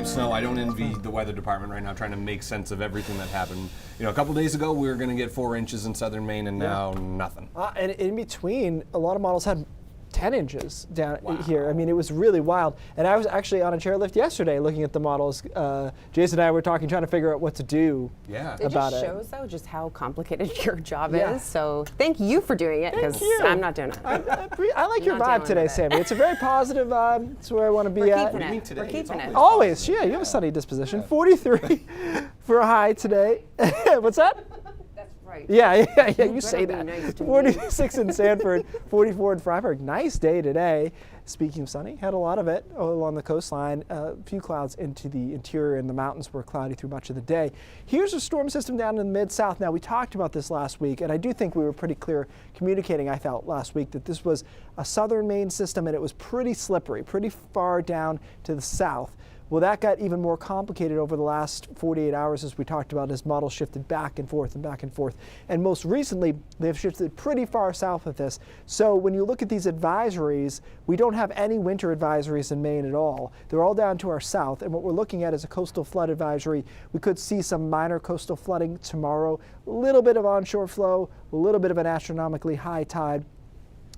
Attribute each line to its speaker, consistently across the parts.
Speaker 1: Snow. I don't envy the weather department right now trying to make sense of everything that happened. You know, a couple days ago we were going to get 4 inches in southern Maine, and now nothing.
Speaker 2: And in between, a lot of models had 10 inches down
Speaker 1: Wow.
Speaker 2: here. I mean, it was really wild. And I was actually on a chairlift yesterday looking at the models. Jason and I were talking, trying to figure out what to do
Speaker 1: Yeah.
Speaker 2: about
Speaker 3: It just
Speaker 2: it.
Speaker 3: shows, though, just how complicated your job
Speaker 2: Yeah.
Speaker 3: is. So thank you for doing it, because
Speaker 2: you.
Speaker 3: I'm not doing it.
Speaker 2: I like your
Speaker 3: Not
Speaker 2: vibe
Speaker 3: dealing
Speaker 2: today,
Speaker 3: with it.
Speaker 2: Sammy. It's a very positive vibe. It's where I want to be
Speaker 3: We're
Speaker 2: at.
Speaker 3: keeping
Speaker 1: mean
Speaker 3: it.
Speaker 1: today?
Speaker 3: We're
Speaker 1: It's
Speaker 3: keeping it.
Speaker 2: Always, yeah. You have a sunny disposition. 43 for a high today. What's that?
Speaker 3: That's right.
Speaker 2: Yeah, you
Speaker 3: better
Speaker 2: say
Speaker 3: be
Speaker 2: that.
Speaker 3: nice to me.
Speaker 2: 46 in Sanford, 44 in Freiburg. Nice day today. Speaking of sunny, had a lot of it along the coastline. A few clouds into the interior, and the mountains were cloudy through much of the day. Here's a storm system down in the mid-south. Now, we talked about this last week, and I do think we were pretty clear communicating, I felt, last week that this was a southern Maine system, and it was pretty slippery, pretty far down to the south. Well, that got even more complicated over the last 48 hours, as we talked about, as models shifted back and forth and back and forth. And most recently, they've shifted pretty far south with this. So when you look at these advisories, we don't have any winter advisories in Maine at all. They're all down to our south. And what we're looking at is a coastal flood advisory. We could see some minor coastal flooding tomorrow, a little bit of onshore flow, a little bit of an astronomically high tide.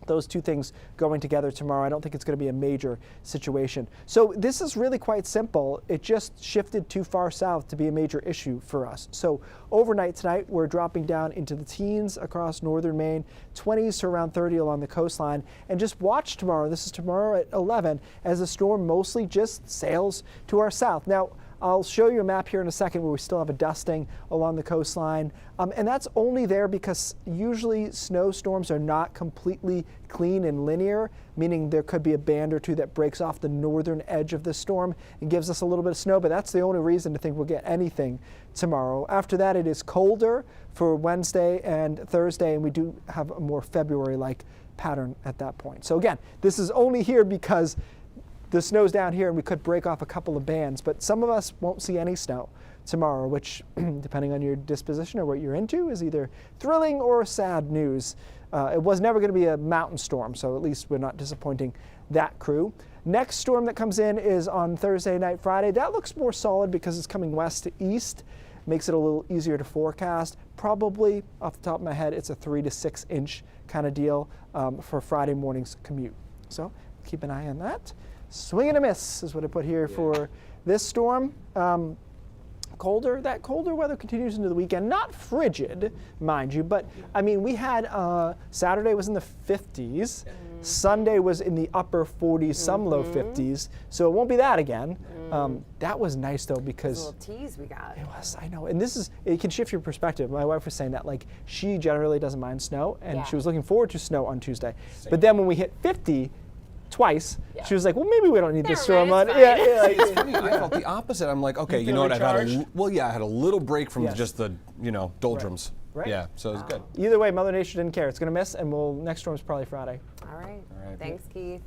Speaker 2: Those two things going together tomorrow. I don't think it's going to be a major situation. So this is really quite simple. It just shifted too far south to be a major issue for us. So overnight tonight, we're dropping down into the teens across northern Maine, 20s to around 30 along the coastline. And just watch tomorrow. This is tomorrow at 11 as the storm mostly just sails to our south. Now, I'll show you a map here in a second where we still have a dusting along the coastline. And that's only there because usually snowstorms are not completely clean and linear, meaning there could be a band or two that breaks off the northern edge of the storm and gives us a little bit of snow, but that's the only reason to think we'll get anything tomorrow. After that, it is colder for Wednesday and Thursday, and we do have a more February-like pattern at that point. So again, this is only here because the snow's down here and we could break off a couple of bands, but some of us won't see any snow tomorrow, which, depending on your disposition or what you're into, is either thrilling or sad news. It was never going to be a mountain storm, so at least we're not disappointing that crew. Next storm that comes in is on Thursday night, Friday. That looks more solid because it's coming west to east. Makes it a little easier to forecast. Probably, off the top of my head, it's a 3 to 6 inch kind of deal for Friday morning's commute. So keep an eye on that. Swing and a miss is what I put here for this storm. Colder. That colder weather continues into the weekend. Not frigid, mind you, but I mean, we had Saturday was in the 50s. Sunday was in the upper 40s, some low 50s. So it won't be that again. That was nice though because
Speaker 3: A little tease we got.
Speaker 2: it was. I know, and it can shift your perspective. My wife was saying that like she generally doesn't mind snow, and she was looking forward to snow on Tuesday. But then when we hit 50. Twice, she was like, well, maybe we don't need this storm on.
Speaker 1: It's funny, I felt the opposite. I'm like, okay, you know what?
Speaker 2: feeling
Speaker 1: I
Speaker 2: charged?
Speaker 1: had a little break from
Speaker 2: Yes.
Speaker 1: just the, doldrums.
Speaker 2: Right.
Speaker 1: Yeah, so it was good.
Speaker 2: Either way, Mother Nature didn't care. It's going to miss, and next storm's probably Friday.
Speaker 3: All right.
Speaker 1: All right.
Speaker 3: Thanks, Keith.